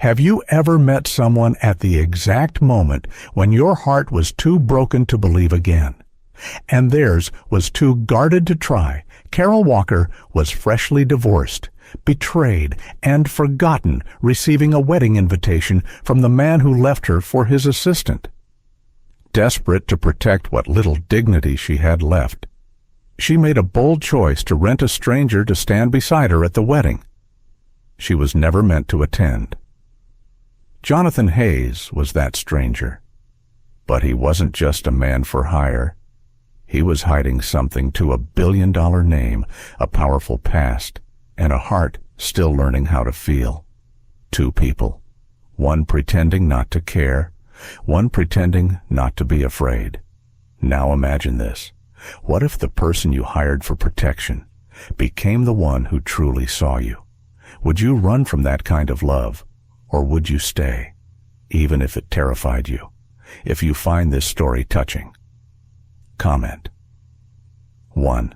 Have you ever met someone at the exact moment when your heart was too broken to believe again, and theirs was too guarded to try? Carol Walker was freshly divorced, betrayed, and forgotten, receiving a wedding invitation from the man who left her for his assistant. Desperate to protect what little dignity she had left, she made a bold choice to rent a stranger to stand beside her at the wedding she was never meant to attend. Jonathan Hayes was that stranger, but he wasn't just a man for hire. He was hiding something to a billion-dollar name, a powerful past, and a heart still learning how to feel. Two people, one pretending not to care, one pretending not to be afraid. Now imagine this. What if the person you hired for protection became the one who truly saw you? Would you run from that kind of love, or would you stay, even if it terrified you? If you find this story touching, comment. 1.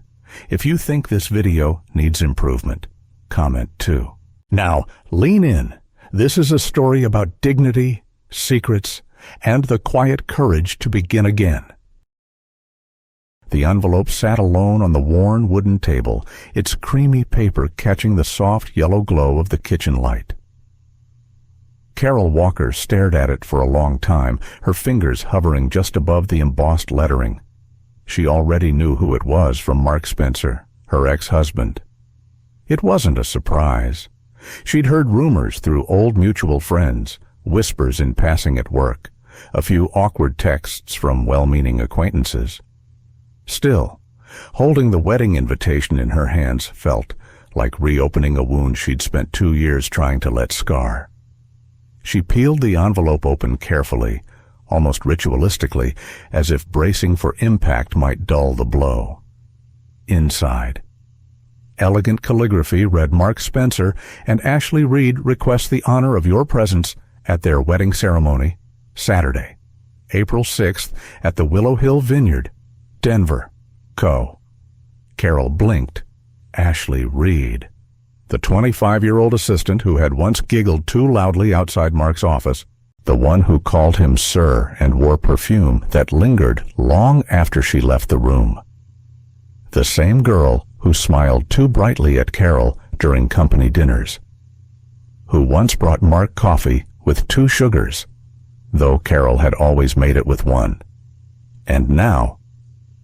If you think this video needs improvement, comment 2. Now, lean in. This is a story about dignity, secrets, and the quiet courage to begin again. The envelope sat alone on the worn wooden table, its creamy paper catching the soft yellow glow of the kitchen light. Carol Walker stared at it for a long time, her fingers hovering just above the embossed lettering. She already knew who it was from Mark Spencer, her ex-husband. It wasn't a surprise. She'd heard rumors through old mutual friends, whispers in passing at work, a few awkward texts from well-meaning acquaintances. Still, holding the wedding invitation in her hands felt like reopening a wound she'd spent 2 years trying to let scar. She peeled the envelope open carefully, almost ritualistically, as if bracing for impact might dull the blow. Inside, elegant calligraphy read, "Mark Spencer and Ashley Reed request the honor of your presence at their wedding ceremony, Saturday, April 6th at the Willow Hill Vineyard, Denver, Co." Carol blinked. Ashley Reed. The 25-year-old assistant who had once giggled too loudly outside Mark's office, the one who called him sir and wore perfume that lingered long after she left the room. The same girl who smiled too brightly at Carol during company dinners, who once brought Mark coffee with 2 sugars, though Carol had always made it with 1. And now,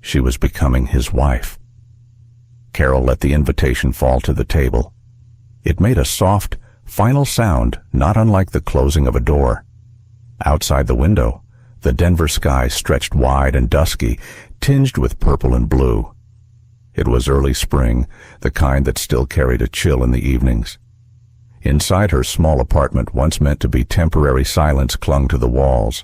she was becoming his wife. Carol let the invitation fall to the table. It made a soft, final sound not unlike the closing of a door. Outside the window, the Denver sky stretched wide and dusky, tinged with purple and blue. It was early spring, the kind that still carried a chill in the evenings. Inside her small apartment, once meant to be temporary silence, clung to the walls.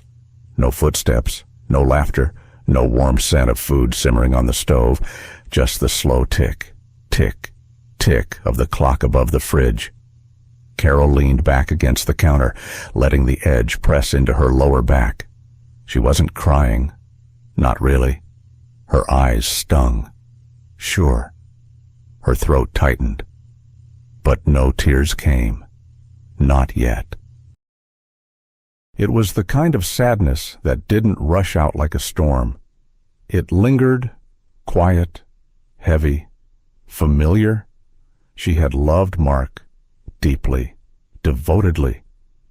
No footsteps, no laughter, no warm scent of food simmering on the stove, just the slow tick, tick, tick of the clock above the fridge. Carol leaned back against the counter, letting the edge press into her lower back. She wasn't crying. Not really. Her eyes stung. Sure. Her throat tightened. But no tears came. Not yet. It was the kind of sadness that didn't rush out like a storm. It lingered, quiet, heavy, familiar. She had loved Mark deeply, devotedly.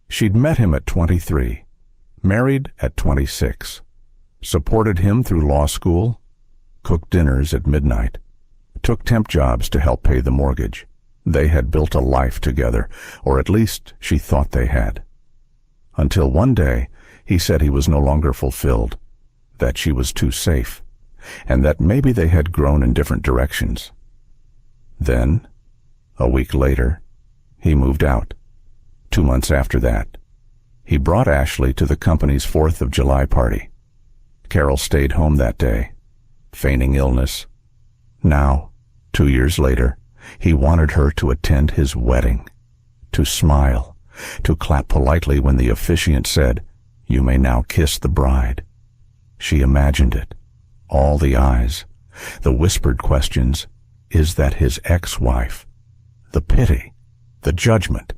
She'd met him at 23, married at 26, supported him through law school, cooked dinners at midnight, took temp jobs to help pay the mortgage. They had built a life together, or at least she thought they had. Until one day, he said he was no longer fulfilled, that she was too safe, and that maybe they had grown in different directions. Then, a week later, he moved out. 2 months after that, he brought Ashley to the company's 4th of July party. Carol stayed home that day, feigning illness. Now, 2 years later, he wanted her to attend his wedding, to smile, to clap politely when the officiant said, "You may now kiss the bride." She imagined it, all the eyes, the whispered questions. Is that his ex-wife? The pity, the judgment.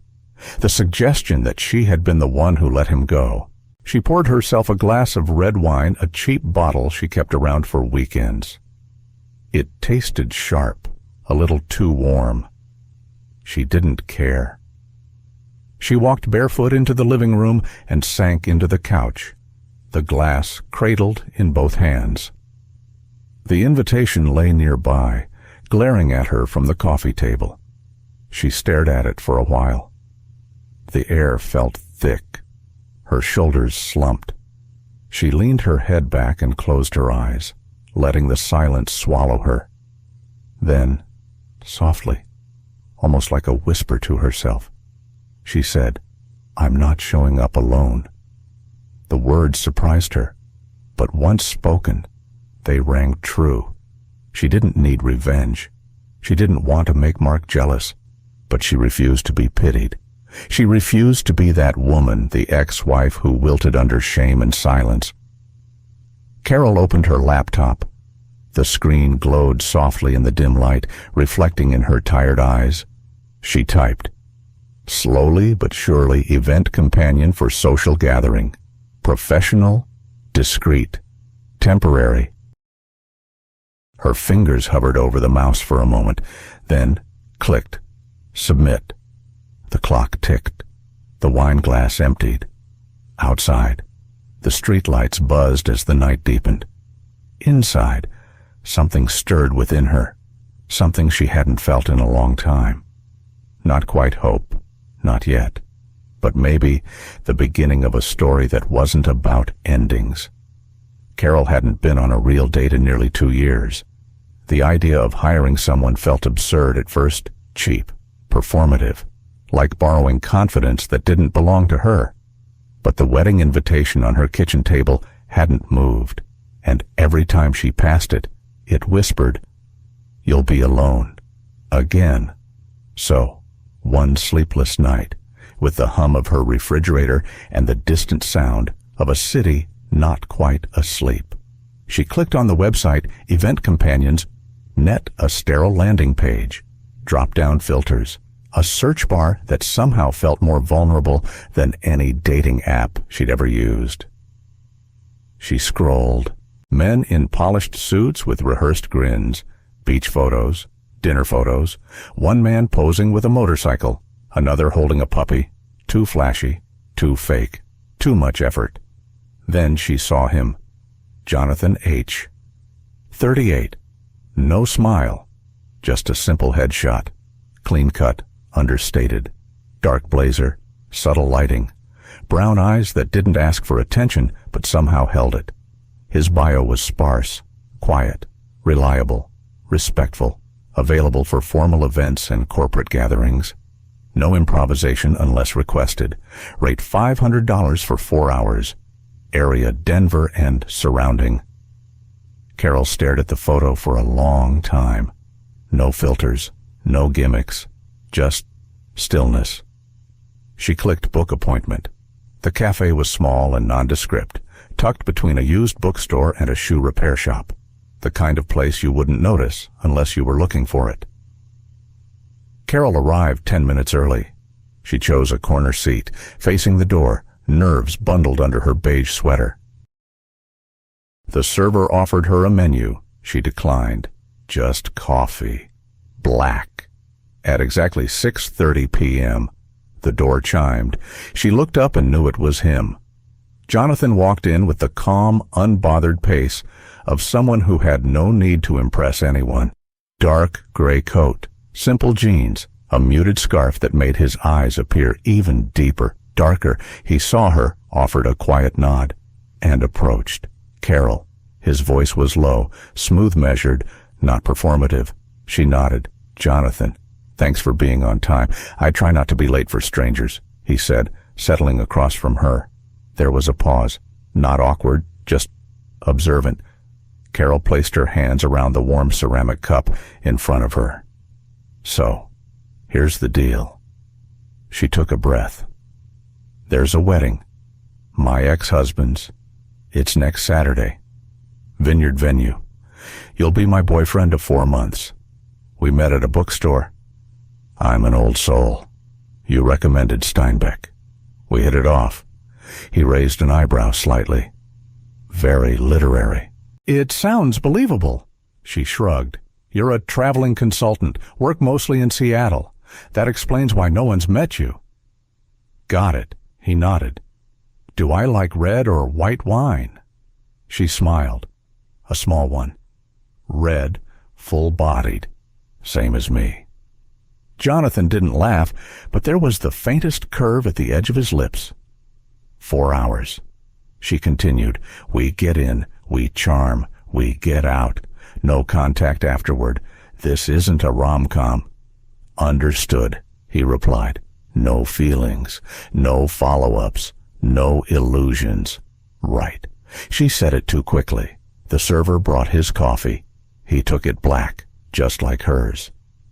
the suggestion that she had been the one who let him go. She poured herself a glass of red wine, a cheap bottle she kept around for weekends. It tasted sharp, a little too warm. She didn't care. She walked barefoot into the living room and sank into the couch, the glass cradled in both hands. The invitation lay nearby, glaring at her from the coffee table. She stared at it for a while. The air felt thick. Her shoulders slumped. She leaned her head back and closed her eyes, letting the silence swallow her. Then, softly, almost like a whisper to herself, she said, "I'm not showing up alone." The words surprised her, but once spoken, they rang true. She didn't need revenge. She didn't want to make Mark jealous, but she refused to be pitied. She refused to be that woman, the ex-wife who wilted under shame and silence. Carol opened her laptop. The screen glowed softly in the dim light, reflecting in her tired eyes. She typed, "Slowly but surely event companion for social gathering. Professional, discreet, temporary." Her fingers hovered over the mouse for a moment, then clicked, "Submit." The clock ticked. The wine glass emptied. Outside, the streetlights buzzed as the night deepened. Inside, something stirred within her, something she hadn't felt in a long time. Not quite hope, not yet, but maybe the beginning of a story that wasn't about endings. Carol hadn't been on a real date in nearly 2 years. The idea of hiring someone felt absurd at first, cheap, performative, like borrowing confidence that didn't belong to her. But the wedding invitation on her kitchen table hadn't moved, and every time she passed it, it whispered, "You'll be alone. Again." So, one sleepless night, with the hum of her refrigerator and the distant sound of a city not quite asleep, she clicked on the website Event Companions, net a sterile landing page, drop-down filters, a search bar that somehow felt more vulnerable than any dating app she'd ever used. She scrolled. Men in polished suits with rehearsed grins, beach photos, dinner photos, one man posing with a motorcycle, another holding a puppy, too flashy, too fake, too much effort. Then she saw him, Jonathan H., 38, no smile, just a simple headshot, clean-cut, understated, dark blazer, subtle lighting, brown eyes that didn't ask for attention but somehow held it. His bio was sparse, quiet, reliable, respectful, available for formal events and corporate gatherings. No improvisation unless requested. Rate $500 for 4 hours. Area Denver and surrounding. Carol stared at the photo for a long time. No filters, no gimmicks, just stillness. She clicked book appointment. The cafe was small and nondescript, tucked between a used bookstore and a shoe repair shop, the kind of place you wouldn't notice unless you were looking for it. Carol arrived 10 minutes early. She chose a corner seat, facing the door, nerves bundled under her beige sweater. The server offered her a menu. She declined. Just coffee. Black. At exactly 6:30 p.m., the door chimed. She looked up and knew it was him. Jonathan walked in with the calm, unbothered pace of someone who had no need to impress anyone. Dark gray coat, simple jeans, a muted scarf that made his eyes appear even deeper, darker. He saw her, offered a quiet nod, and approached. Carol. His voice was low, smooth measured, not performative. She nodded. "Jonathan, thanks for being on time. I try not to be late for strangers," he said, settling across from her. There was a pause. Not awkward, just observant. Carol placed her hands around the warm ceramic cup in front of her. "So, here's the deal." She took a breath. "There's a wedding. My ex-husband's. It's next Saturday. Vineyard venue. You'll be my boyfriend of 4 months. We met at a bookstore. I'm an old soul. You recommended Steinbeck. We hit it off. He raised an eyebrow slightly. Very literary. It sounds believable. She shrugged. You're a traveling consultant, work mostly in Seattle. That explains why no one's met you. Got it. He nodded. Do I like red or white wine? She smiled. A small one. Red, full-bodied. Same as me. Jonathan didn't laugh, but there was the faintest curve at the edge of his lips. 4 hours. She continued. We get in, we charm, we get out. No contact afterward. This isn't a rom-com. Understood, he replied. No feelings, no follow-ups, no illusions. Right. She said it too quickly. The server brought his coffee. He took it black, just like hers.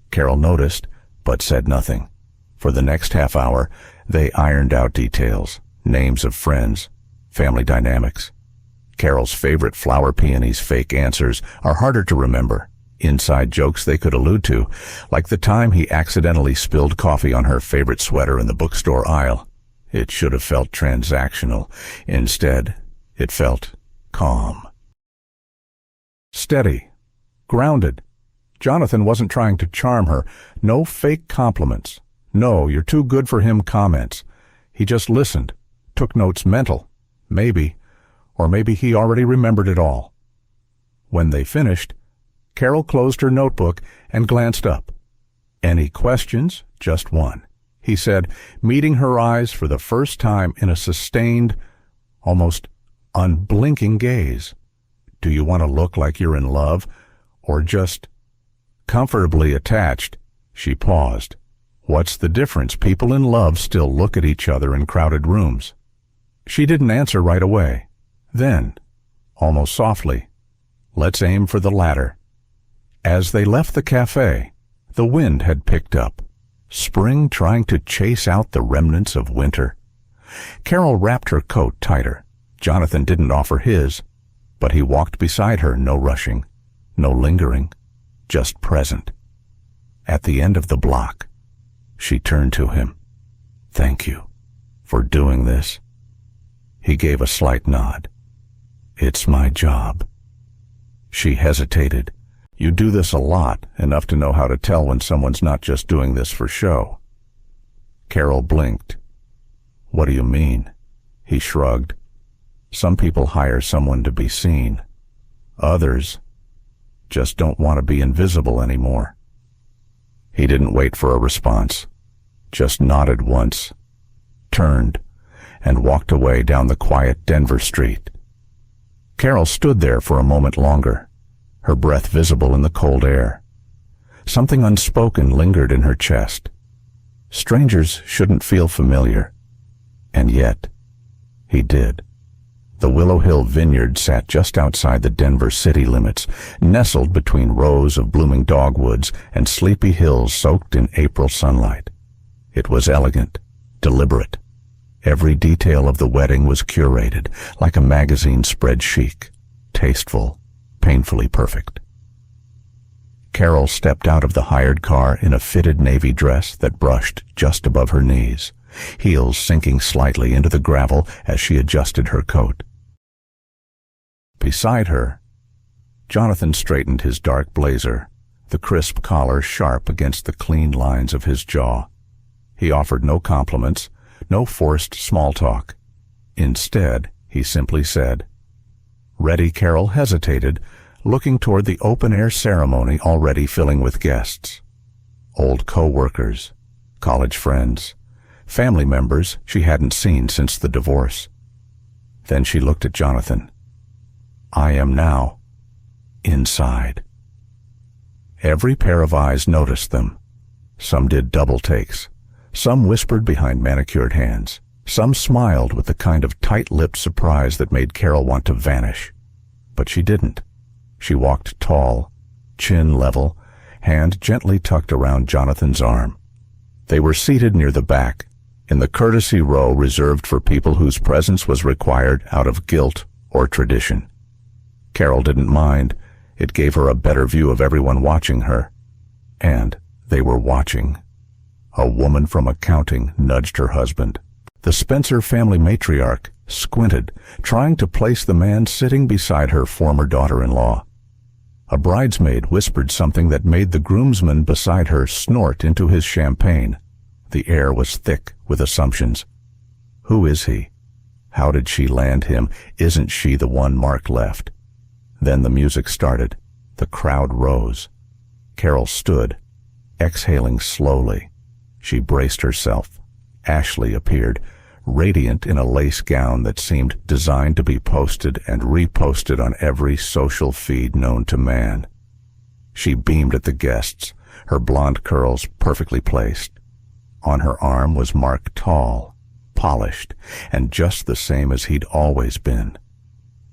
Carol noticed, but said nothing. For the next half hour, they ironed out details, names of friends, family dynamics. Carol's favorite flower peony's fake answers are harder to remember. Inside jokes they could allude to, like the time he accidentally spilled coffee on her favorite sweater in the bookstore aisle. It should have felt transactional. Instead, it felt calm. Steady. Grounded. Jonathan wasn't trying to charm her. No fake compliments. No, you're too good for him comments. He just listened, took notes mental. Maybe, or maybe he already remembered it all. When they finished, Carol closed her notebook and glanced up. Any questions? Just one. He said, meeting her eyes for the first time in a sustained, almost unblinking gaze. Do you want to look like you're in love, or just comfortably attached? She paused. What's the difference? People in love still look at each other in crowded rooms. She didn't answer right away. Then, almost softly, let's aim for the latter. As they left the cafe, the wind had picked up, spring trying to chase out the remnants of winter. Carol wrapped her coat tighter. Jonathan didn't offer his, but he walked beside her, no rushing, no lingering, just present. At the end of the block, she turned to him. Thank you for doing this. He gave a slight nod. It's my job. She hesitated. You do this a lot, enough to know how to tell when someone's not just doing this for show. Carol blinked. What do you mean? He shrugged. Some people hire someone to be seen. Others just don't want to be invisible anymore. He didn't wait for a response, just nodded once, turned, and walked away down the quiet Denver street. Carol stood there for a moment longer, her breath visible in the cold air. Something unspoken lingered in her chest. Strangers shouldn't feel familiar, and yet he did. The Willow Hill Vineyard sat just outside the Denver city limits, nestled between rows of blooming dogwoods and sleepy hills soaked in April sunlight. It was elegant, deliberate. Every detail of the wedding was curated, like a magazine spread chic, tasteful, painfully perfect. Carol stepped out of the hired car in a fitted navy dress that brushed just above her knees, heels sinking slightly into the gravel as she adjusted her coat. Beside her, Jonathan straightened his dark blazer, the crisp collar sharp against the clean lines of his jaw. He offered no compliments, no forced small talk. Instead, he simply said, Ready? Carol hesitated, looking toward the open-air ceremony already filling with guests. Old co-workers, college friends, family members she hadn't seen since the divorce. Then she looked at Jonathan. I am now inside. Every pair of eyes noticed them. Some did double takes. Some whispered behind manicured hands. Some smiled with the kind of tight-lipped surprise that made Carol want to vanish. But she didn't. She walked tall, chin level, hand gently tucked around Jonathan's arm. They were seated near the back, in the courtesy row reserved for people whose presence was required out of guilt or tradition. Carol didn't mind. It gave her a better view of everyone watching her. And they were watching. A woman from accounting nudged her husband. The Spencer family matriarch squinted, trying to place the man sitting beside her former daughter-in-law. A bridesmaid whispered something that made the groomsman beside her snort into his champagne. The air was thick with assumptions. Who is he? How did she land him? Isn't she the one Mark left? Then the music started. The crowd rose. Carol stood, exhaling slowly. She braced herself. Ashley appeared, radiant in a lace gown that seemed designed to be posted and reposted on every social feed known to man. She beamed at the guests, her blonde curls perfectly placed. On her arm was Mark, tall, polished, and just the same as he'd always been.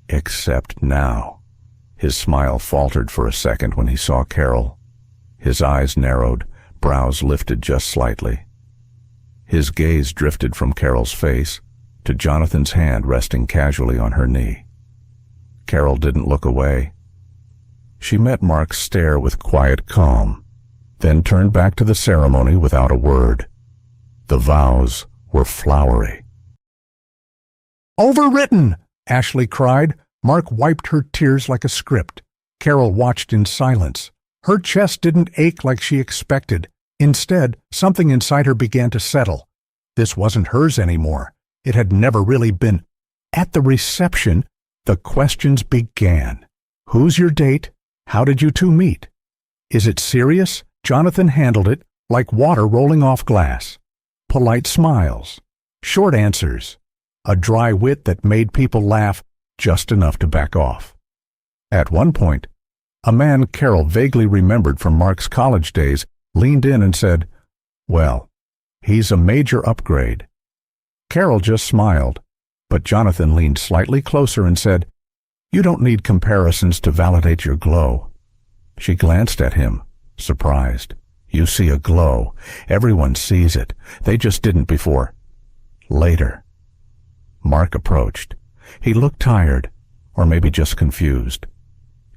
Except now. His smile faltered for a second when he saw Carol. His eyes narrowed, brows lifted just slightly. His gaze drifted from Carol's face to Jonathan's hand resting casually on her knee. Carol didn't look away. She met Mark's stare with quiet calm, then turned back to the ceremony without a word. The vows were flowery. "Overwritten!" Ashley cried. Mark wiped her tears like a script. Carol watched in silence. Her chest didn't ache like she expected. Instead, something inside her began to settle. This wasn't hers anymore. It had never really been. At the reception, the questions began. Who's your date? How did you two meet? Is it serious? Jonathan handled it like water rolling off glass. Polite smiles. Short answers. A dry wit that made people laugh just enough to back off. At one point, a man Carol vaguely remembered from Mark's college days leaned in and said, "Well, he's a major upgrade." Carol just smiled, but Jonathan leaned slightly closer and said, "You don't need comparisons to validate your glow." She glanced at him, surprised. "You see a glow. Everyone sees it. They just didn't before." Later. Mark approached. He looked tired, or maybe just confused.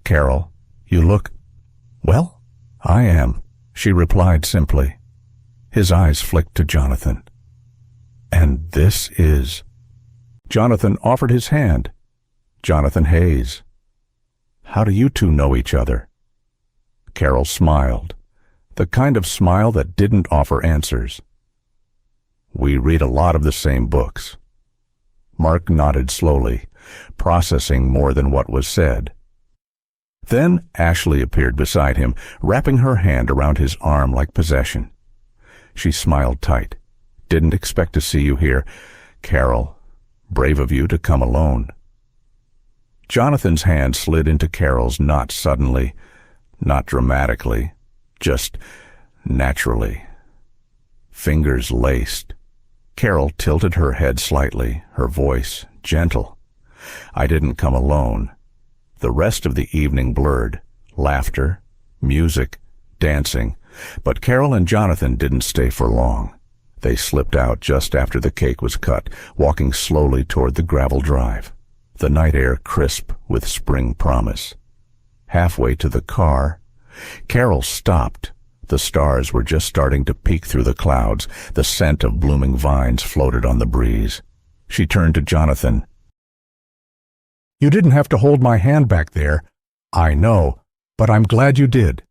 "Carol, you look—" "Well, I am," she replied simply. His eyes flicked to Jonathan. "And this is—" Jonathan offered his hand. "Jonathan Hayes." "How do you two know each other?" Carol smiled, the kind of smile that didn't offer answers. "We read a lot of the same books." Mark nodded slowly, processing more than what was said. Then Ashley appeared beside him, wrapping her hand around his arm like possession. She smiled tight. "Didn't expect to see you here, Carol. Brave of you to come alone." Jonathan's hand slid into Carol's, not suddenly, not dramatically, just naturally. Fingers laced. Carol tilted her head slightly, her voice gentle. "I didn't come alone." The rest of the evening blurred. Laughter, music, dancing. But Carol and Jonathan didn't stay for long. They slipped out just after the cake was cut, walking slowly toward the gravel drive, the night air crisp with spring promise. Halfway to the car, Carol stopped. The stars were just starting to peek through the clouds. The scent of blooming vines floated on the breeze. She turned to Jonathan. "You didn't have to hold my hand back there. I know, but I'm glad you did."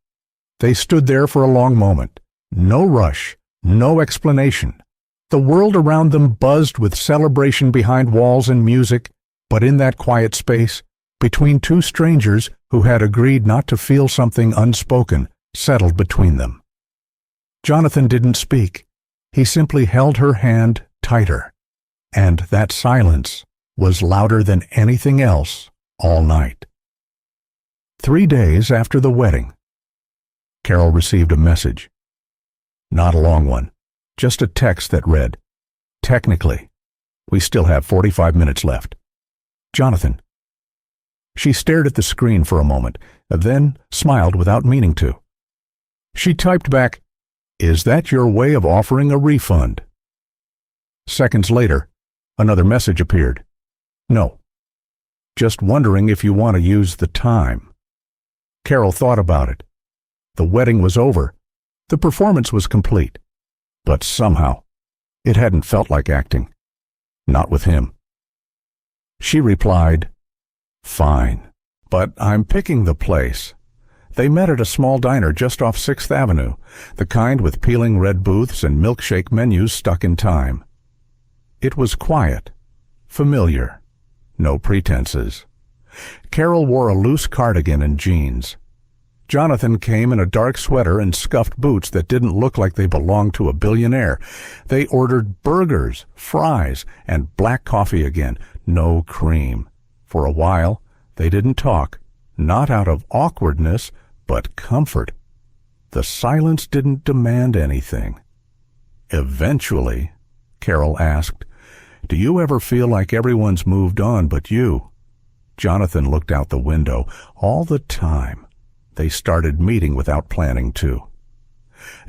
They stood there for a long moment. No rush, no explanation. The world around them buzzed with celebration behind walls and music, but in that quiet space, between two strangers who had agreed not to feel something unspoken, settled between them. Jonathan didn't speak. He simply held her hand tighter, and that silence was louder than anything else all night. 3 days after the wedding, Carol received a message. Not a long one, just a text that read, "Technically, we still have 45 minutes left. Jonathan." She stared at the screen for a moment, then smiled without meaning to. She typed back, "Is that your way of offering a refund?" Seconds later, another message appeared. "No. Just wondering if you want to use the time." Carol thought about it. The wedding was over. The performance was complete. But somehow, it hadn't felt like acting. Not with him. She replied, "Fine, but I'm picking the place." They met at a small diner just off 6th Avenue, the kind with peeling red booths and milkshake menus stuck in time. It was quiet, familiar, no pretenses. Carol wore a loose cardigan and jeans. Jonathan came in a dark sweater and scuffed boots that didn't look like they belonged to a billionaire. They ordered burgers, fries, and black coffee again, no cream. For a while, they didn't talk, not out of awkwardness, but comfort. The silence didn't demand anything. Eventually, Carol asked, "Do you ever feel like everyone's moved on but you?" Jonathan looked out the window. All the time. They started meeting without planning to.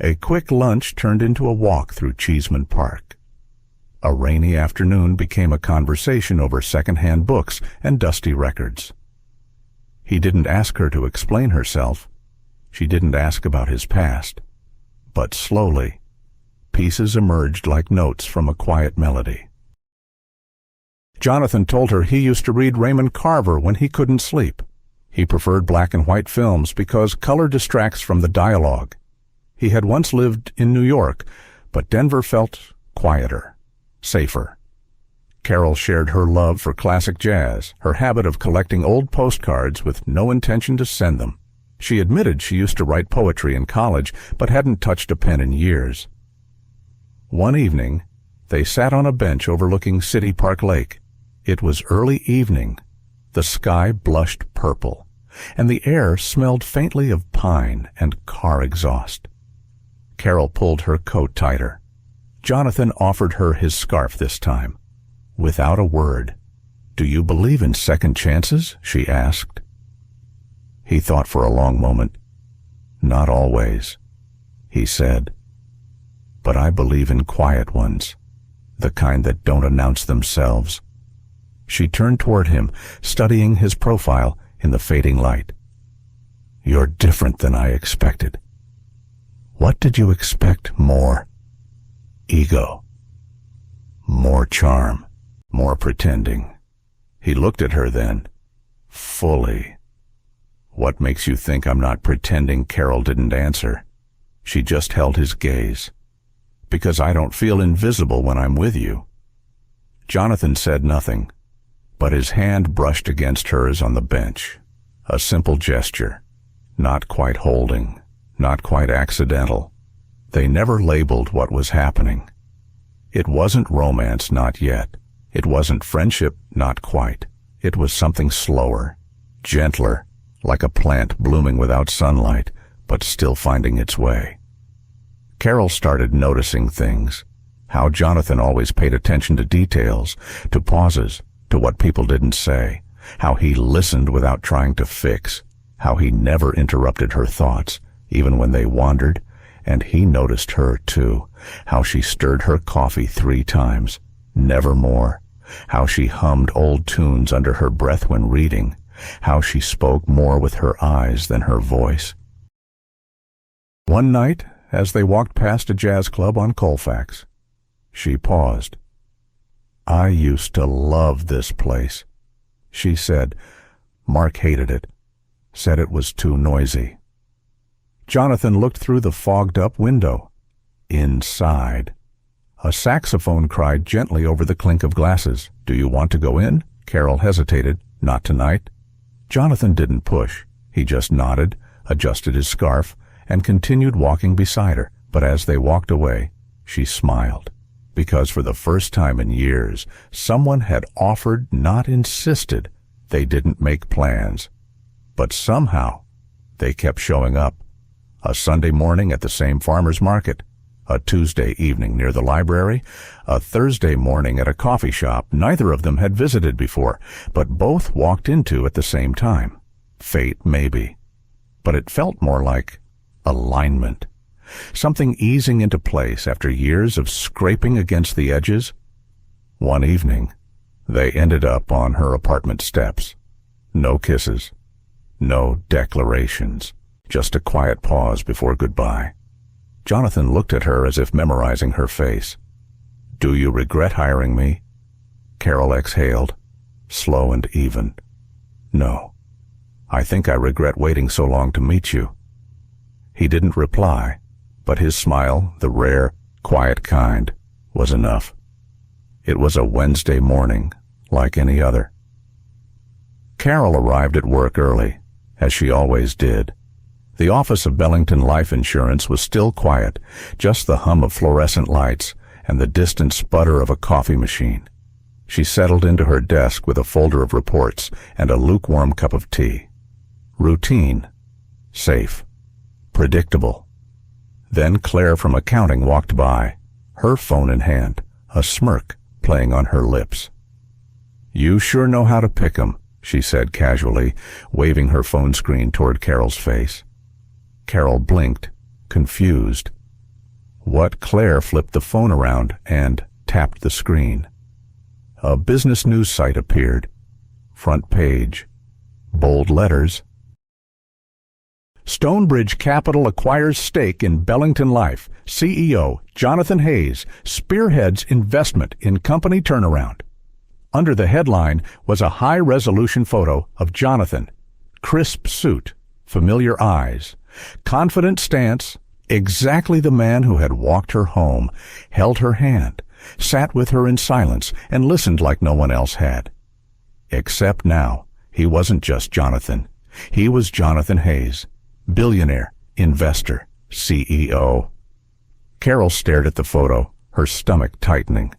A quick lunch turned into a walk through Cheeseman Park. A rainy afternoon became a conversation over second-hand books and dusty records. He didn't ask her to explain herself. She didn't ask about his past. But slowly, pieces emerged like notes from a quiet melody. Jonathan told her he used to read Raymond Carver when he couldn't sleep. He preferred black and white films because color distracts from the dialogue. He had once lived in New York, but Denver felt quieter, safer. Carol shared her love for classic jazz, her habit of collecting old postcards with no intention to send them. She admitted she used to write poetry in college, but hadn't touched a pen in years. One evening, they sat on a bench overlooking City Park Lake. It was early evening. The sky blushed purple, and the air smelled faintly of pine and car exhaust. Carol pulled her coat tighter. Jonathan offered her his scarf this time. Without a word. "Do you believe in second chances?" she asked. He thought for a long moment. "Not always," he said. "But I believe in quiet ones, the kind that don't announce themselves." She turned toward him, studying his profile in the fading light. "You're different than I expected." "What did you expect more?" "Ego. More charm. More pretending." He looked at her then, fully. "What makes you think I'm not pretending?" Carol didn't answer. She just held his gaze. "Because I don't feel invisible when I'm with you." Jonathan said nothing, but his hand brushed against hers on the bench. A simple gesture, not quite holding, not quite accidental. They never labeled what was happening. It wasn't romance, not yet. It wasn't friendship, not quite. It was something slower, gentler, like a plant blooming without sunlight, but still finding its way. Carol started noticing things, how Jonathan always paid attention to details, to pauses, to what people didn't say, how he listened without trying to fix, how he never interrupted her thoughts, even when they wandered, and he noticed her too, how she stirred her coffee 3 times, never more, how she hummed old tunes under her breath when reading, how she spoke more with her eyes than her voice. One night, as they walked past a jazz club on Colfax, she paused. "I used to love this place," she said. "Mark hated it, said it was too noisy." Jonathan looked through the fogged-up window. Inside, a saxophone cried gently over the clink of glasses. "Do you want to go in?" Carol hesitated. "Not tonight." Jonathan didn't push. He just nodded, adjusted his scarf, and continued walking beside her. But as they walked away, she smiled, because for the first time in years, someone had offered, not insisted. They didn't make plans. But somehow, they kept showing up. A Sunday morning at the same farmer's market, a Tuesday evening near the library, a Thursday morning at a coffee shop neither of them had visited before, but both walked into at the same time. Fate, maybe. But it felt more like alignment. Something easing into place after years of scraping against the edges. One evening, they ended up on her apartment steps. No kisses. No declarations. Just a quiet pause before goodbye. Jonathan looked at her as if memorizing her face. "Do you regret hiring me?" Carol exhaled, slow and even. "No. I think I regret waiting so long to meet you." He didn't reply, but his smile, the rare, quiet kind, was enough. It was a Wednesday morning, like any other. Carol arrived at work early, as she always did. The office of Bellington Life Insurance was still quiet, just the hum of fluorescent lights and the distant sputter of a coffee machine. She settled into her desk with a folder of reports and a lukewarm cup of tea. Routine, safe, predictable. Then Claire from accounting walked by, her phone in hand, a smirk playing on her lips. "You sure know how to pick 'em," she said casually, waving her phone screen toward Carol's face. Carol blinked, confused. Claire flipped the phone around and tapped the screen. A business news site appeared. Front page. Bold letters. Stonebridge Capital acquires stake in Bellington Life. CEO Jonathan Hayes spearheads investment in company turnaround. Under the headline was a high-resolution photo of Jonathan. Crisp suit, familiar eyes, confident stance, exactly the man who had walked her home, held her hand, sat with her in silence, and listened like no one else had. Except now, he wasn't just Jonathan. He was Jonathan Hayes, billionaire, investor, CEO. Carol stared at the photo, her stomach tightening.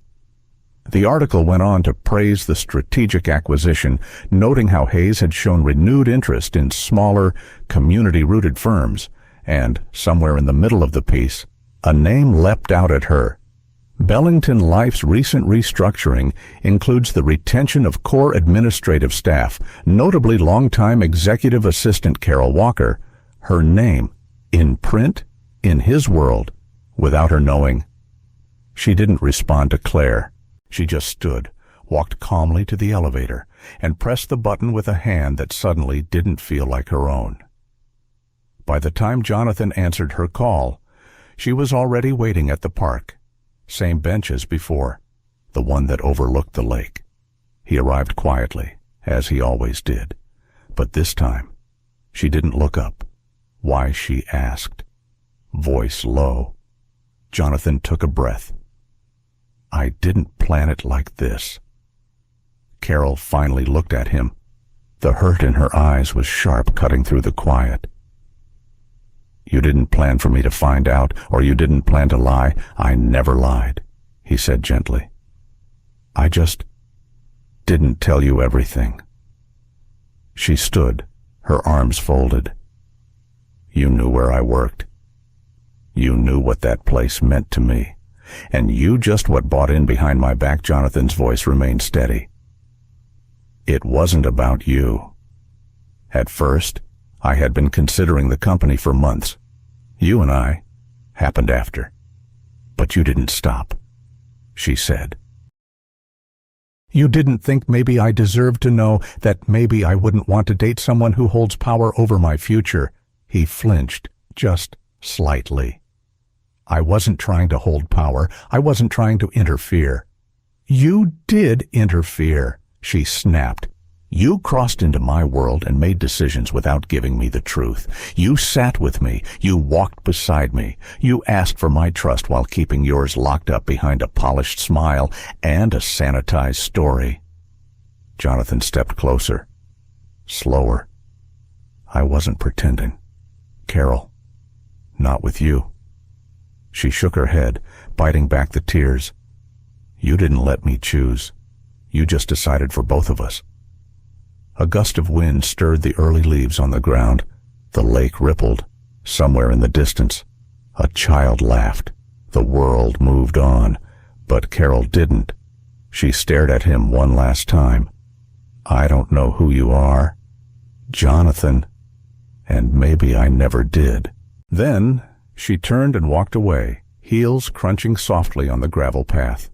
The article went on to praise the strategic acquisition, noting how Hayes had shown renewed interest in smaller, community-rooted firms, and, somewhere in the middle of the piece, a name leapt out at her. Bellington Life's recent restructuring includes the retention of core administrative staff, notably longtime executive assistant Carol Walker, her name, in print, in his world, without her knowing. She didn't respond to Claire. She just stood, walked calmly to the elevator, and pressed the button with a hand that suddenly didn't feel like her own. By the time Jonathan answered her call, she was already waiting at the park. Same bench as before, the one that overlooked the lake. He arrived quietly, as he always did. But this time, she didn't look up. Why, she asked. Voice low. Jonathan took a breath. "I didn't plan it like this." Carol finally looked at him. The hurt in her eyes was sharp, cutting through the quiet. "You didn't plan for me to find out, or you didn't plan to lie. I never lied," he said gently. "I just didn't tell you everything." She stood, her arms folded. "You knew where I worked. You knew what that place meant to me. And you just what bought in behind my back." Jonathan's voice remained steady. "It wasn't about you. At first, I had been considering the company for months. You and I happened after. But you didn't stop," she said. "You didn't think maybe I deserved to know, that maybe I wouldn't want to date someone who holds power over my future." He flinched, just slightly. "I wasn't trying to hold power. I wasn't trying to interfere." "You did interfere," she snapped. "You crossed into my world and made decisions without giving me the truth. You sat with me. You walked beside me. You asked for my trust while keeping yours locked up behind a polished smile and a sanitized story." Jonathan stepped closer, slower. "I wasn't pretending, Carol. Not with you." She shook her head, biting back the tears. "You didn't let me choose. You just decided for both of us." A gust of wind stirred the early leaves on the ground. The lake rippled. Somewhere in the distance, a child laughed. The world moved on, but Carol didn't. She stared at him one last time. "I don't know who you are, Jonathan, and maybe I never did." Then she turned and walked away, heels crunching softly on the gravel path,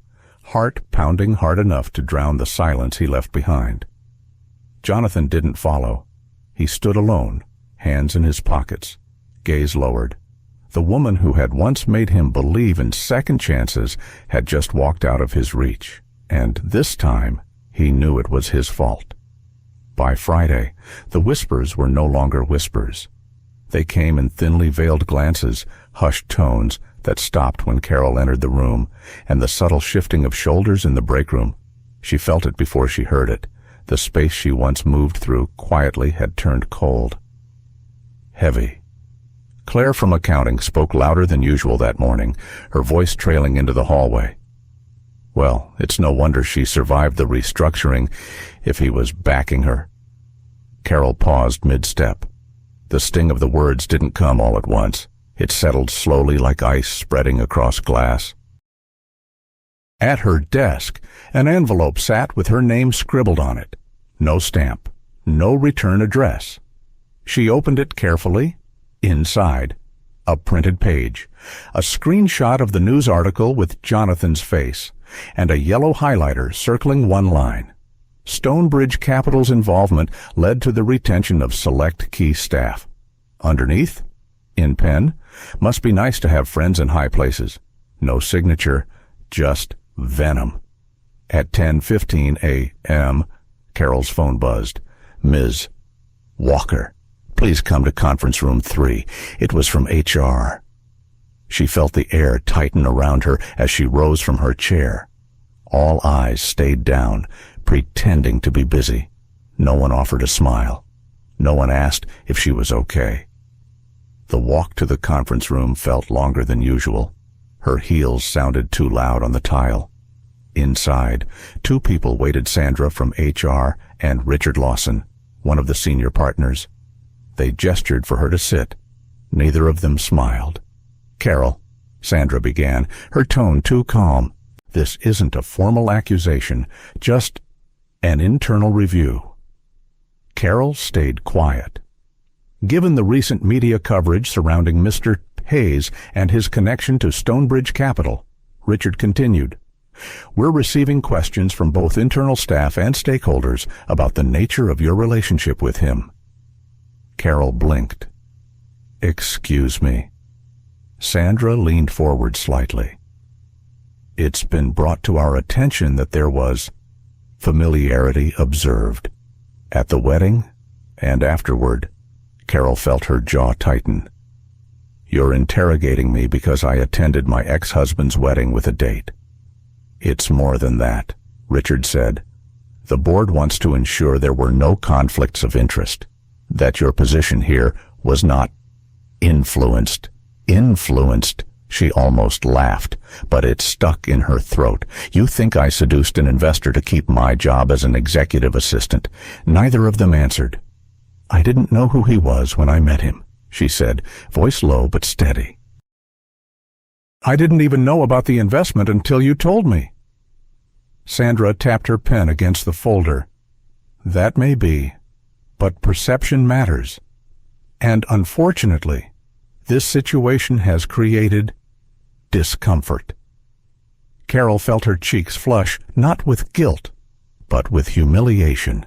heart pounding hard enough to drown the silence he left behind. Jonathan didn't follow. He stood alone, hands in his pockets, gaze lowered. The woman who had once made him believe in second chances had just walked out of his reach, and this time he knew it was his fault. By Friday, the whispers were no longer whispers. They came in thinly veiled glances, hushed tones that stopped when Carol entered the room, and the subtle shifting of shoulders in the break room. She felt it before she heard it. The space she once moved through quietly had turned cold. Heavy. Claire from accounting spoke louder than usual that morning, her voice trailing into the hallway. Well, it's no wonder she survived the restructuring if he was backing her. Carol paused mid-step. The sting of the words didn't come all at once. It settled slowly like ice spreading across glass. At her desk, an envelope sat with her name scribbled on it. No stamp, no return address. She opened it carefully. Inside, a printed page, a screenshot of the news article with Jonathan's face, and a yellow highlighter circling one line. Stonebridge Capital's involvement led to the retention of select key staff. Underneath, in pen, must be nice to have friends in high places. No signature, just venom. At 10:15 a.m., Carol's phone buzzed. Ms. Walker, please come to conference room 3. It was from HR. She felt the air tighten around her as she rose from her chair. All eyes stayed down, pretending to be busy. No one offered a smile. No one asked if she was okay. The walk to the conference room felt longer than usual. Her heels sounded too loud on the tile. Inside, 2 people waited: Sandra from HR and Richard Lawson, one of the senior partners. They gestured for her to sit. Neither of them smiled. Carol, Sandra began, her tone too calm. This isn't a formal accusation, just an internal review. Carol stayed quiet. Given the recent media coverage surrounding Mr. Hayes and his connection to Stonebridge Capital, Richard continued, we're receiving questions from both internal staff and stakeholders about the nature of your relationship with him. Carol blinked. Excuse me. Sandra leaned forward slightly. It's been brought to our attention that there was familiarity observed. At the wedding and afterward, Carol felt her jaw tighten. You're interrogating me because I attended my ex-husband's wedding with a date. It's more than that, Richard said. The board wants to ensure there were no conflicts of interest, that your position here was not influenced. Influenced, she almost laughed, but it stuck in her throat. You think I seduced an investor to keep my job as an executive assistant? Neither of them answered. I didn't know who he was when I met him, she said, voice low but steady. I didn't even know about the investment until you told me. Sandra tapped her pen against the folder. That may be, but perception matters. And unfortunately, this situation has created discomfort. Carol felt her cheeks flush, not with guilt, but with humiliation.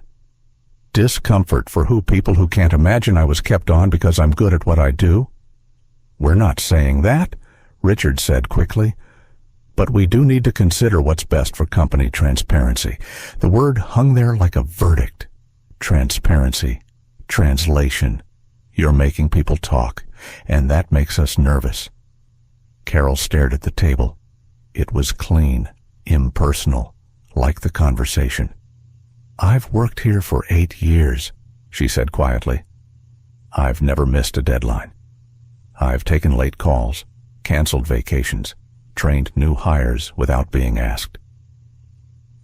Discomfort for people who can't imagine I was kept on because I'm good at what I do? We're not saying that, Richard said quickly. But we do need to consider what's best for company transparency. The word hung there like a verdict. Transparency. Translation. You're making people talk, and that makes us nervous. Carol stared at the table. It was clean, impersonal, like the conversation. I've worked here for 8 years, she said quietly. I've never missed a deadline. I've taken late calls, canceled vacations, trained new hires without being asked.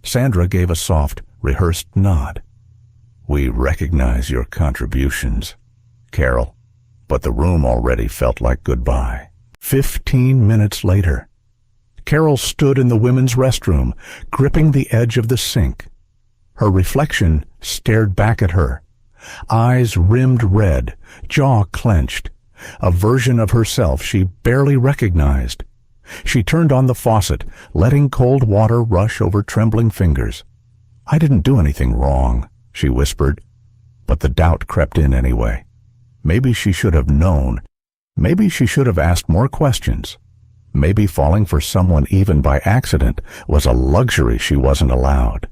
Sandra gave a soft, rehearsed nod. We recognize your contributions, Carol, but the room already felt like goodbye. 15 minutes later, Carol stood in the women's restroom, gripping the edge of the sink. Her reflection stared back at her, eyes rimmed red, jaw clenched, a version of herself she barely recognized. She turned on the faucet, letting cold water rush over trembling fingers. I didn't do anything wrong, she whispered, but the doubt crept in anyway. Maybe she should have known. Maybe she should have asked more questions. Maybe falling for someone even by accident was a luxury she wasn't allowed.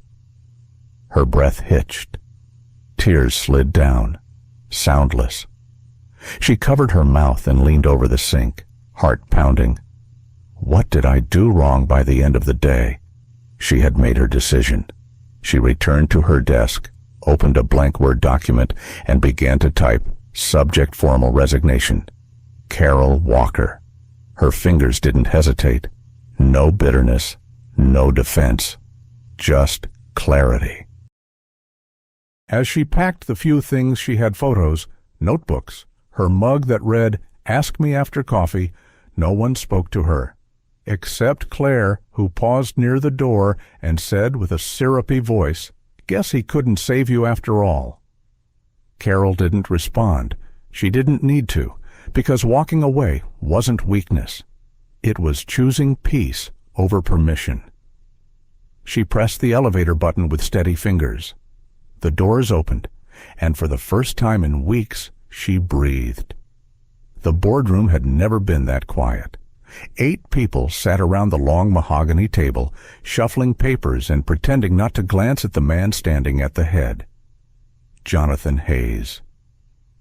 Her breath hitched. Tears slid down, soundless. She covered her mouth and leaned over the sink, heart pounding. What did I do wrong by the end of the day? She had made her decision. She returned to her desk, opened a blank Word document, and began to type, subject formal resignation. Carol Walker. Her fingers didn't hesitate. No bitterness, no defense, just clarity. As she packed the few things she had, photos, notebooks, her mug that read, "Ask me after coffee," no one spoke to her, except Claire, who paused near the door and said with a syrupy voice, "Guess he couldn't save you after all." Carol didn't respond. She didn't need to, because walking away wasn't weakness. It was choosing peace over permission. She pressed the elevator button with steady fingers. The doors opened, and for the first time in weeks, she breathed. The boardroom had never been that quiet. 8 people sat around the long mahogany table, shuffling papers and pretending not to glance at the man standing at the head. Jonathan Hayes.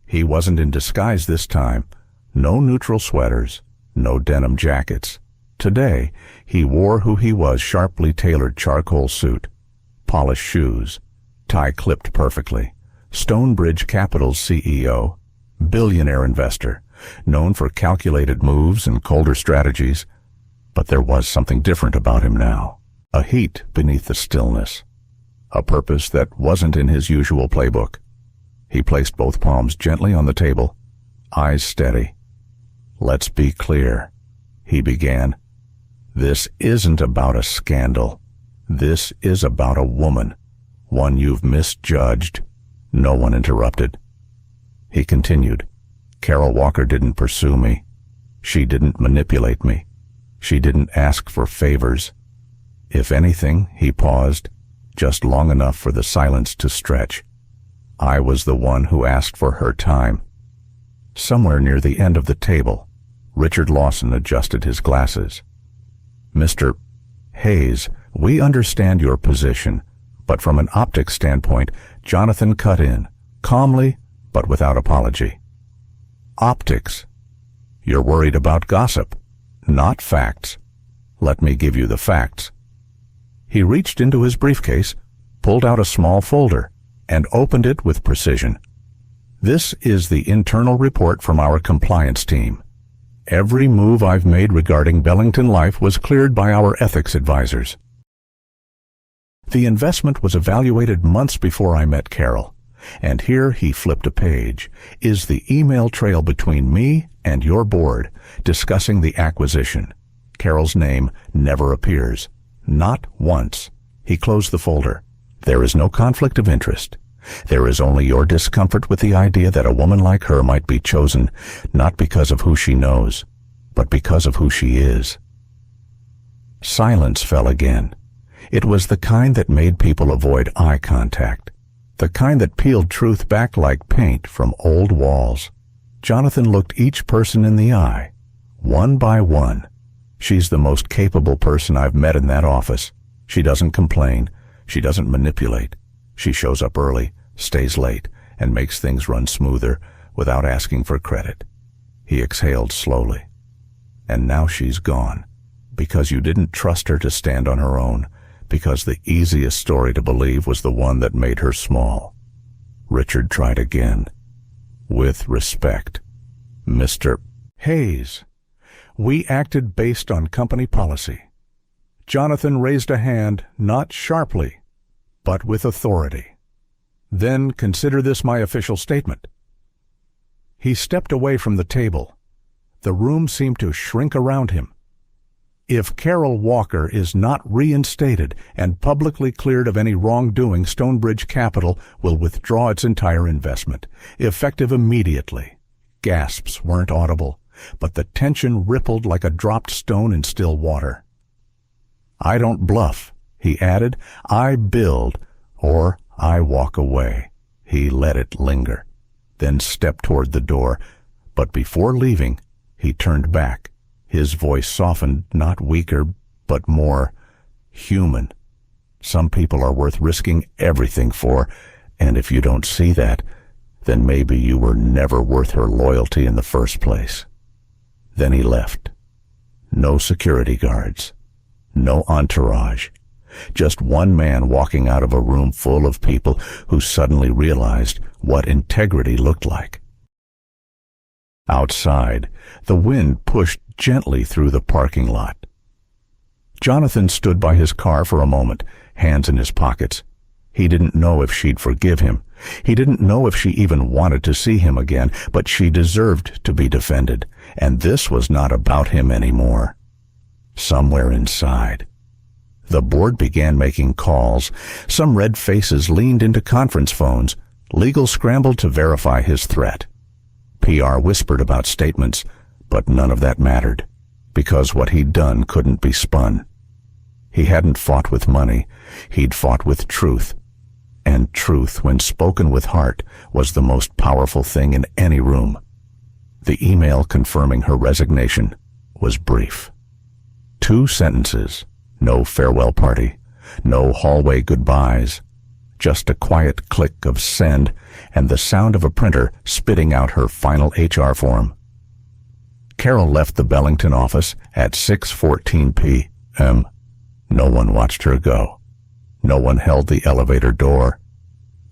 He wasn't in disguise this time. No neutral sweaters, no denim jackets. Today, he wore who he was: sharply tailored charcoal suit, polished shoes, tie clipped perfectly. Stonebridge Capital's CEO, billionaire investor, known for calculated moves and colder strategies. But there was something different about him now, a heat beneath the stillness, a purpose that wasn't in his usual playbook. He placed both palms gently on the table, eyes steady. "Let's be clear," he began. "This isn't about a scandal. This is about a woman, one you've misjudged." No one interrupted. He continued, "Carol Walker didn't pursue me. She didn't manipulate me. She didn't ask for favors. If anything," he paused, just long enough for the silence to stretch, "I was the one who asked for her time." Somewhere near the end of the table, Richard Lawson adjusted his glasses. "Mr. Hayes, we understand your position," but from an optics standpoint, Jonathan cut in, calmly but without apology. "Optics. You're worried about gossip, not facts. Let me give you the facts." He reached into his briefcase, pulled out a small folder, and opened it with precision. "This is the internal report from our compliance team. Every move I've made regarding Bellington Life was cleared by our ethics advisors. The investment was evaluated months before I met Carol, and here," he flipped a page, "is the email trail between me and your board discussing the acquisition. Carol's name never appears. Not once." He closed the folder. "There is no conflict of interest. There is only your discomfort with the idea that a woman like her might be chosen not because of who she knows, but because of who she is." Silence fell again. It was the kind that made people avoid eye contact, the kind that peeled truth back like paint from old walls. Jonathan looked each person in the eye, one by one. "She's the most capable person I've met in that office. She doesn't complain. She doesn't manipulate. She shows up early, stays late, and makes things run smoother without asking for credit." He exhaled slowly. "And now she's gone, because you didn't trust her to stand on her own, because the easiest story to believe was the one that made her small." Richard tried again. "With respect, Mr. Hayes, we acted based on company policy." Jonathan raised a hand, not sharply, but with authority. "Then consider this my official statement." He stepped away from the table. The room seemed to shrink around him. "If Carol Walker is not reinstated and publicly cleared of any wrongdoing, Stonebridge Capital will withdraw its entire investment, effective immediately." Gasps weren't audible, but the tension rippled like a dropped stone in still water. "I don't bluff," he added. "I build, or I walk away." He let it linger, then stepped toward the door. But before leaving, He turned back. His voice softened, not weaker, but more human. Some people are worth risking everything for, and if you don't see that, then maybe you were never worth her loyalty in the first place. Then he left. No security guards. No entourage. Just one man walking out of a room full of people who suddenly realized what integrity looked like. Outside, the wind pushed gently through the parking lot. Jonathan stood by his car for a moment, hands in his pockets. He didn't know if she'd forgive him. He didn't know if she even wanted to see him again, but she deserved to be defended, and this was not about him anymore. Somewhere inside. The board began making calls. Some red faces leaned into conference phones. Legal scrambled to verify his threat. PR whispered about statements, but none of that mattered, because what he'd done couldn't be spun. He hadn't fought with money. He'd fought with truth. And truth, when spoken with heart, was the most powerful thing in any room. The email confirming her resignation was brief. 2 sentences. No farewell party. No hallway goodbyes. Just a quiet click of send and the sound of a printer spitting out her final HR form. Carol left the Bellington office at 6:14 p.m. No one watched her go. No one held the elevator door.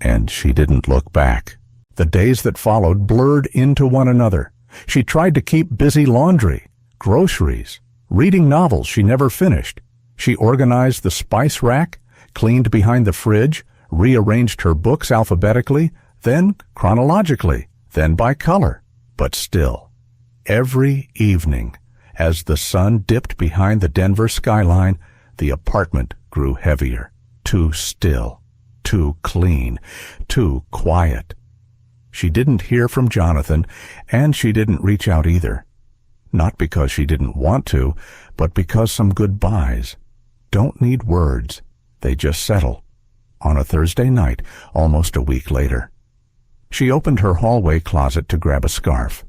And she didn't look back. The days that followed blurred into one another. She tried to keep busy laundry, groceries, reading novels she never finished. She organized the spice rack, cleaned behind the fridge, rearranged her books alphabetically, then chronologically, then by color. But still, every evening, as the sun dipped behind the Denver skyline, the apartment grew heavier, too still, too clean, too quiet. She didn't hear from Jonathan, and she didn't reach out either. Not because she didn't want to, but because some goodbyes don't need words. They just settle. On a Thursday night, almost a week later. She opened her hallway closet to grab a scarf.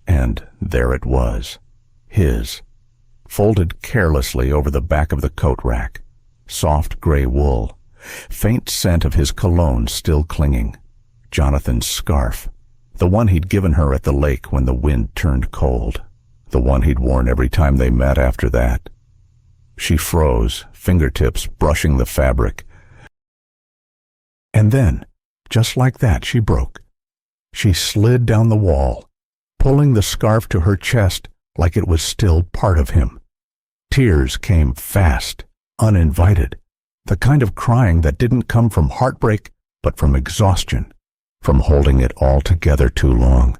And there it was. His. Folded carelessly over the back of the coat rack. Soft gray wool. Faint scent of his cologne still clinging. Jonathan's scarf. The one he'd given her at the lake when the wind turned cold. The one he'd worn every time they met after that. She froze, fingertips brushing the fabric. And then, just like that, she broke. She slid down the wall, pulling the scarf to her chest like it was still part of him. Tears came fast, uninvited. The kind of crying that didn't come from heartbreak, but from exhaustion, from holding it all together too long.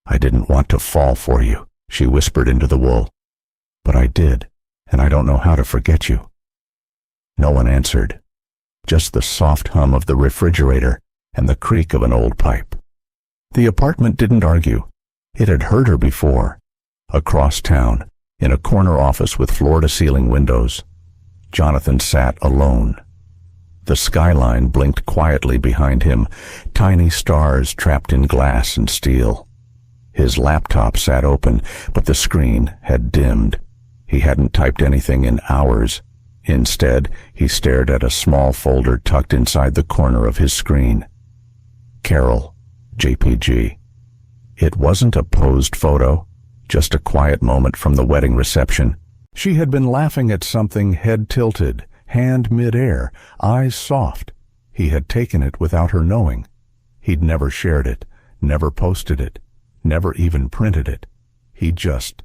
"I didn't want to fall for you," she whispered into the wool. "But I did, and I don't know how to forget you." No one answered. Just the soft hum of the refrigerator and the creak of an old pipe. The apartment didn't argue. It had heard her before. Across town, in a corner office with floor-to-ceiling windows, Jonathan sat alone. The skyline blinked quietly behind him, tiny stars trapped in glass and steel. His laptop sat open, but the screen had dimmed. He hadn't typed anything in hours. Instead, he stared at a small folder tucked inside the corner of his screen. Carol, JPG. It wasn't a posed photo, just a quiet moment from the wedding reception. She had been laughing at something, head tilted, hand midair, eyes soft. He had taken it without her knowing. He'd never shared it, never posted it, never even printed it. He just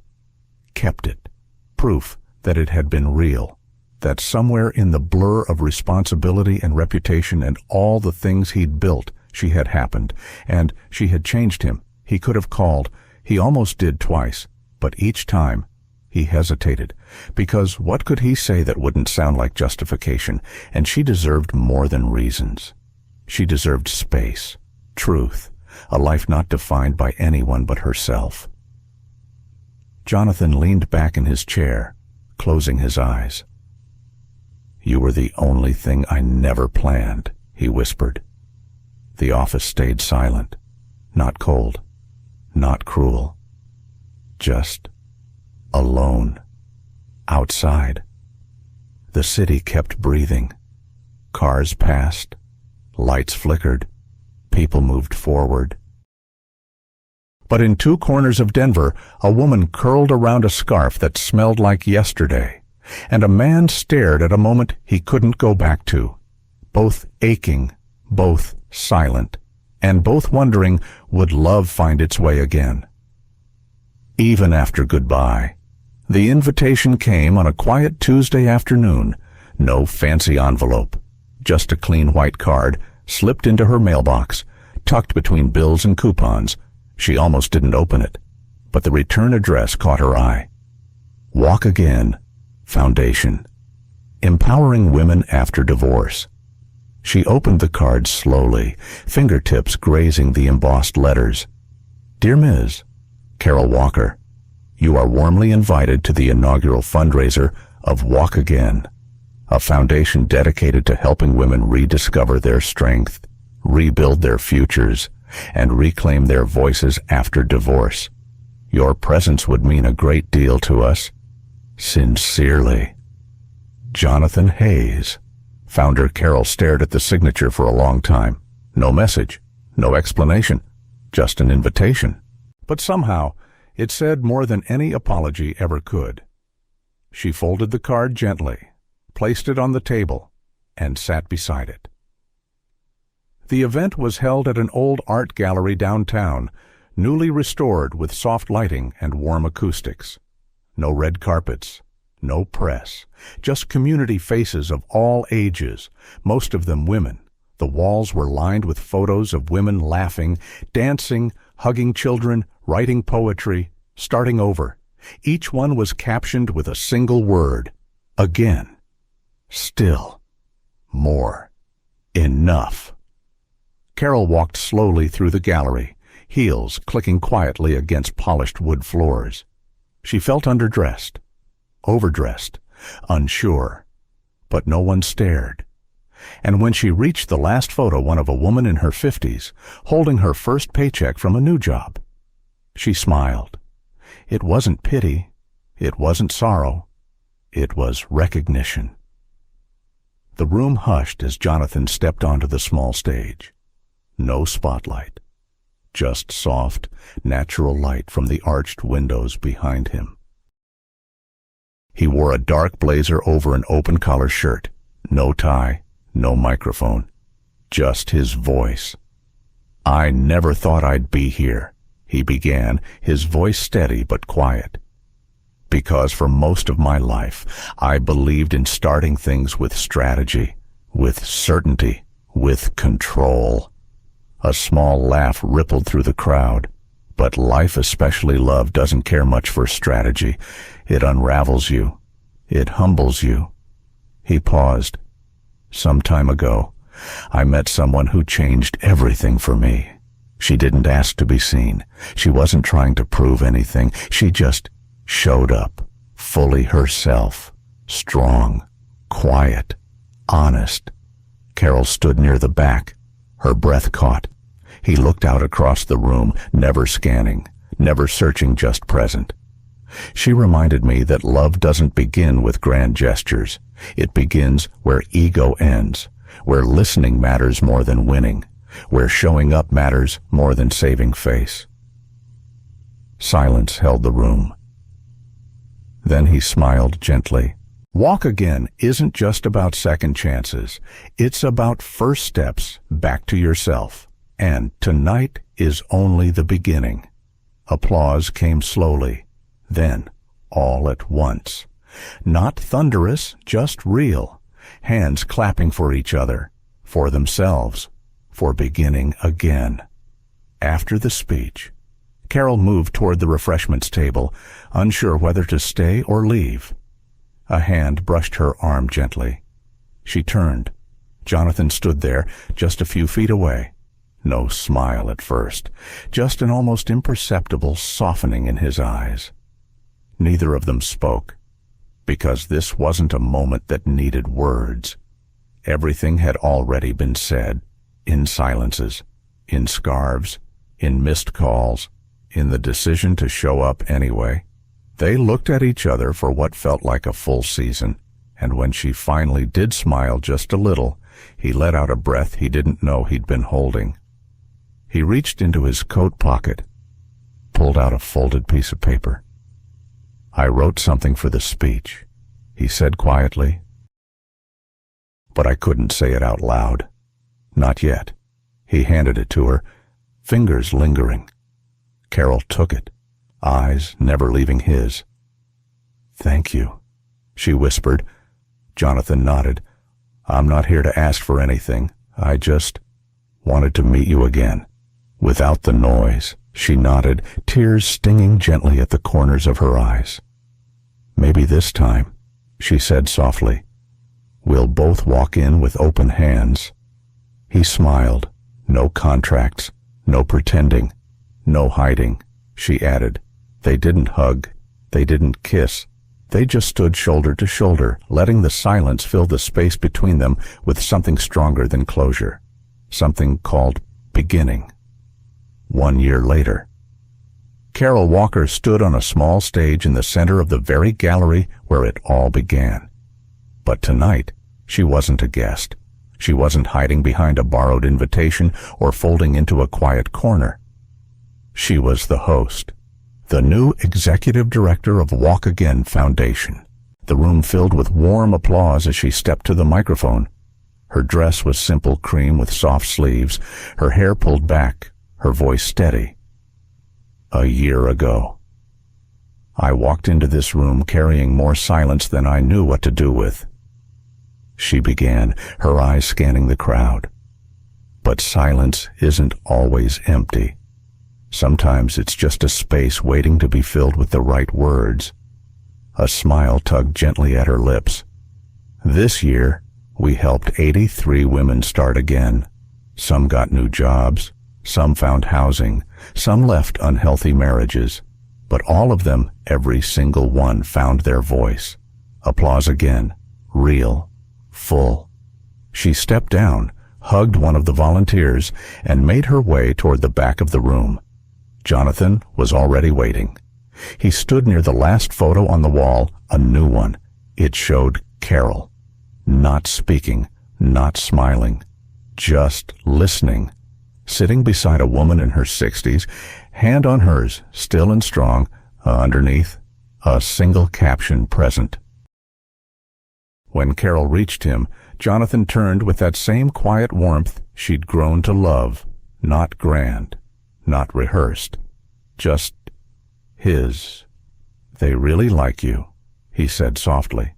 kept it. Proof that it had been real. That somewhere in the blur of responsibility and reputation and all the things he'd built, she had happened, and she had changed him. He could have called. He almost did twice, but each time he hesitated, because what could he say that wouldn't sound like justification? And she deserved more than reasons. She deserved space, truth, a life not defined by anyone but herself. Jonathan leaned back in his chair, closing his eyes. "You were the only thing I never planned," he whispered. The office stayed silent, not cold, not cruel, Just alone. Outside. The city kept breathing. Cars passed. Lights flickered. People moved forward. But in two corners of Denver, a woman curled around a scarf that smelled like yesterday, and a man stared at a moment he couldn't go back to, both aching, both silent, and both wondering, would love find its way again? Even after goodbye, the invitation came on a quiet Tuesday afternoon. No fancy envelope, just a clean white card slipped into her mailbox, tucked between bills and coupons. She almost didn't open it, but the return address caught her eye. Walk Again Foundation, empowering women after divorce. She opened the card slowly, fingertips grazing the embossed letters. Dear Ms. Carol Walker, you are warmly invited to the inaugural fundraiser of Walk Again, a foundation dedicated to helping women rediscover their strength, rebuild their futures, and reclaim their voices after divorce. Your presence would mean a great deal to us. Sincerely, Jonathan Hayes. Founder Carol stared at the signature for a long time. No message, no explanation, just an invitation. But somehow, it said more than any apology ever could. She folded the card gently, placed it on the table, and sat beside it. The event was held at an old art gallery downtown, newly restored with soft lighting and warm acoustics. No red carpets, no press, just community faces of all ages, most of them women. The walls were lined with photos of women laughing, dancing, hugging children, writing poetry, starting over. Each one was captioned with a single word: again, still, more, enough. Carol walked slowly through the gallery, heels clicking quietly against polished wood floors. She felt underdressed, overdressed, unsure, but no one stared. And when she reached the last photo, one of a woman in her 50s, holding her first paycheck from a new job, she smiled. It wasn't pity, it wasn't sorrow, it was recognition. The room hushed as Jonathan stepped onto the small stage. No spotlight, just soft, natural light from the arched windows behind him. He wore a dark blazer over an open-collar shirt, no tie, no microphone, just his voice. I never thought I'd be here, he began, his voice steady but quiet. Because for most of my life, I believed in starting things with strategy, with certainty, with control. A small laugh rippled through the crowd. But life, especially love, doesn't care much for strategy. It unravels you. It humbles you. He paused. Some time ago, I met someone who changed everything for me. She didn't ask to be seen. She wasn't trying to prove anything. She just showed up, fully herself, strong, quiet, honest. Carol stood near the back. Her breath caught. He looked out across the room, never scanning, never searching, just present. She reminded me that love doesn't begin with grand gestures. It begins where ego ends, where listening matters more than winning, where showing up matters more than saving face. Silence held the room. Then he smiled gently. Walk Again isn't just about second chances. It's about first steps back to yourself. And tonight is only the beginning. Applause came slowly, then all at once. Not thunderous, just real. Hands clapping for each other, for themselves, for beginning again. After the speech, Carol moved toward the refreshments table, unsure whether to stay or leave. A hand brushed her arm gently. She turned. Jonathan stood there, just a few feet away. No smile at first, just an almost imperceptible softening in his eyes. Neither of them spoke, because this wasn't a moment that needed words. Everything had already been said, in silences, in scarves, in missed calls, in the decision to show up anyway. They looked at each other for what felt like a full season, and when she finally did smile just a little, he let out a breath he didn't know he'd been holding. He reached into his coat pocket, pulled out a folded piece of paper. "I wrote something for the speech," he said quietly. But I couldn't say it out loud. Not yet. He handed it to her, fingers lingering. Carol took it, eyes never leaving his. "Thank you," she whispered. Jonathan nodded. "I'm not here to ask for anything. I just wanted to meet you again." Without the noise, she nodded, tears stinging gently at the corners of her eyes. "Maybe this time," she said softly, "we'll both walk in with open hands." He smiled. "No contracts, no pretending, no hiding," she added. They didn't hug, they didn't kiss. They just stood shoulder to shoulder, letting the silence fill the space between them with something stronger than closure, something called beginning. 1 year later. Carol Walker stood on a small stage in the center of the very gallery where it all began. But tonight, she wasn't a guest. She wasn't hiding behind a borrowed invitation or folding into a quiet corner. She was the host, the new executive director of Walk Again Foundation. The room filled with warm applause as she stepped to the microphone. Her dress was simple cream with soft sleeves, her hair pulled back, her voice steady. "A year ago. I walked into this room carrying more silence than I knew what to do with," she began, her eyes scanning the crowd. "But silence isn't always empty. Sometimes it's just a space waiting to be filled with the right words." A smile tugged gently at her lips. "This year, we helped 83 women start again. Some got new jobs, some found housing, some left unhealthy marriages, but all of them, every single one, found their voice." Applause again, real, full. She stepped down, hugged one of the volunteers, and made her way toward the back of the room. Jonathan was already waiting. He stood near the last photo on the wall, a new one. It showed Carol, not speaking, not smiling, just listening, sitting beside a woman in her 60s, hand on hers, still and strong, underneath, a single caption present. When Carol reached him, Jonathan turned with that same quiet warmth she'd grown to love, not grand, not rehearsed, just his. "They really like you," he said softly.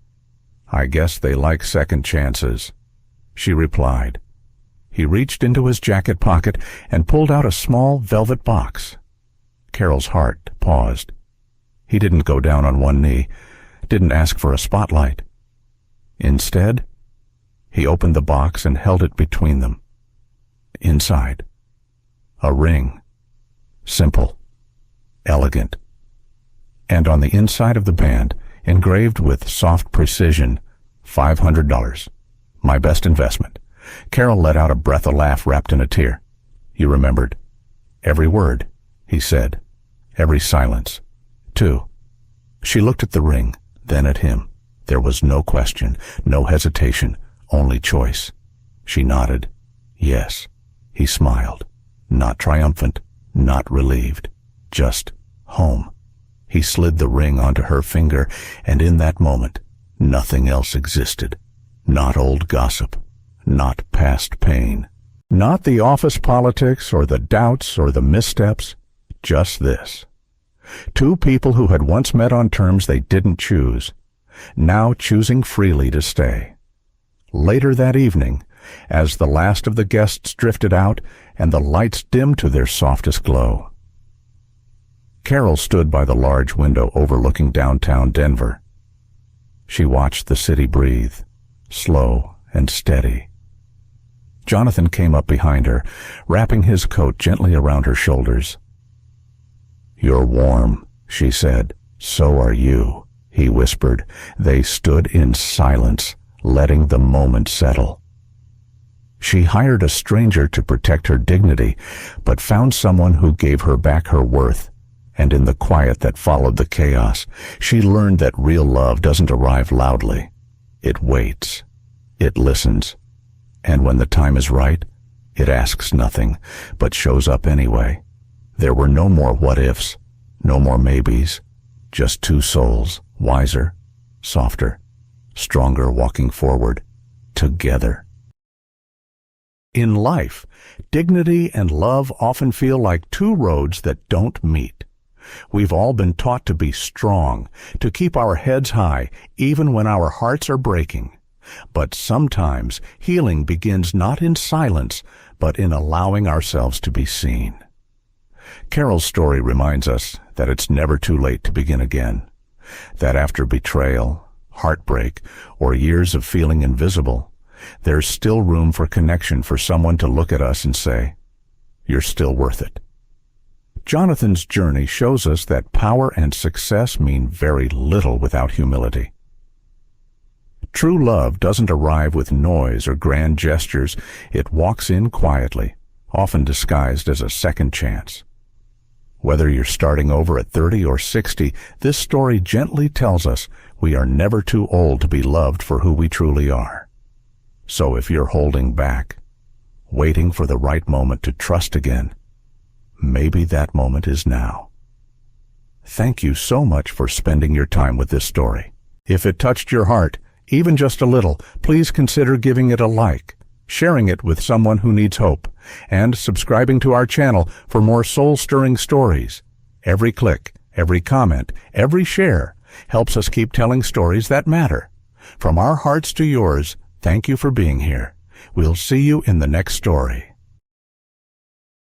"I guess they like second chances," she replied. He reached into his jacket pocket and pulled out a small velvet box. Carol's heart paused. He didn't go down on one knee, didn't ask for a spotlight. Instead, he opened the box and held it between them. Inside, a ring. Simple, elegant. And on the inside of the band, engraved with soft precision, $500. My best investment. Carol let out a breath of laugh wrapped in a tear. "You remembered. Every word," he said. "Every silence, too." She looked at the ring, then at him. There was no question, no hesitation, only choice. She nodded. Yes. He smiled. Not triumphant, not relieved. Just home. He slid the ring onto her finger, and in that moment, nothing else existed. Not old gossip. Not past pain. Not the office politics or the doubts or the missteps. Just this. Two people who had once met on terms they didn't choose, now choosing freely to stay. Later that evening, as the last of the guests drifted out and the lights dimmed to their softest glow, Carol stood by the large window overlooking downtown Denver. She watched the city breathe, slow and steady. Jonathan came up behind her, wrapping his coat gently around her shoulders. "You're warm," she said. "So are you," he whispered. They stood in silence, letting the moment settle. She hired a stranger to protect her dignity, but found someone who gave her back her worth, And in the quiet that followed the chaos, she learned that real love doesn't arrive loudly. It waits. It listens. And when the time is right, it asks nothing, but shows up anyway. There were no more what-ifs, no more maybes, just two souls, wiser, softer, stronger, walking forward, together. In life, dignity and love often feel like two roads that don't meet. We've all been taught to be strong, to keep our heads high, even when our hearts are breaking. But sometimes healing begins not in silence, but in allowing ourselves to be seen. Carol's story reminds us that it's never too late to begin again, that after betrayal, heartbreak, or years of feeling invisible, there's still room for connection, for someone to look at us and say, "You're still worth it." Jonathan's journey shows us that power and success mean very little without humility. True love doesn't arrive with noise or grand gestures. It walks in quietly, often disguised as a second chance. Whether you're starting over at 30 or 60, this story gently tells us we are never too old to be loved for who we truly are. So if you're holding back, waiting for the right moment to trust again, maybe that moment is now. Thank you so much for spending your time with this story. If it touched your heart, even just a little, please consider giving it a like, sharing it with someone who needs hope, and subscribing to our channel for more soul-stirring stories. Every click, every comment, every share helps us keep telling stories that matter. From our hearts to yours, thank you for being here. We'll see you in the next story.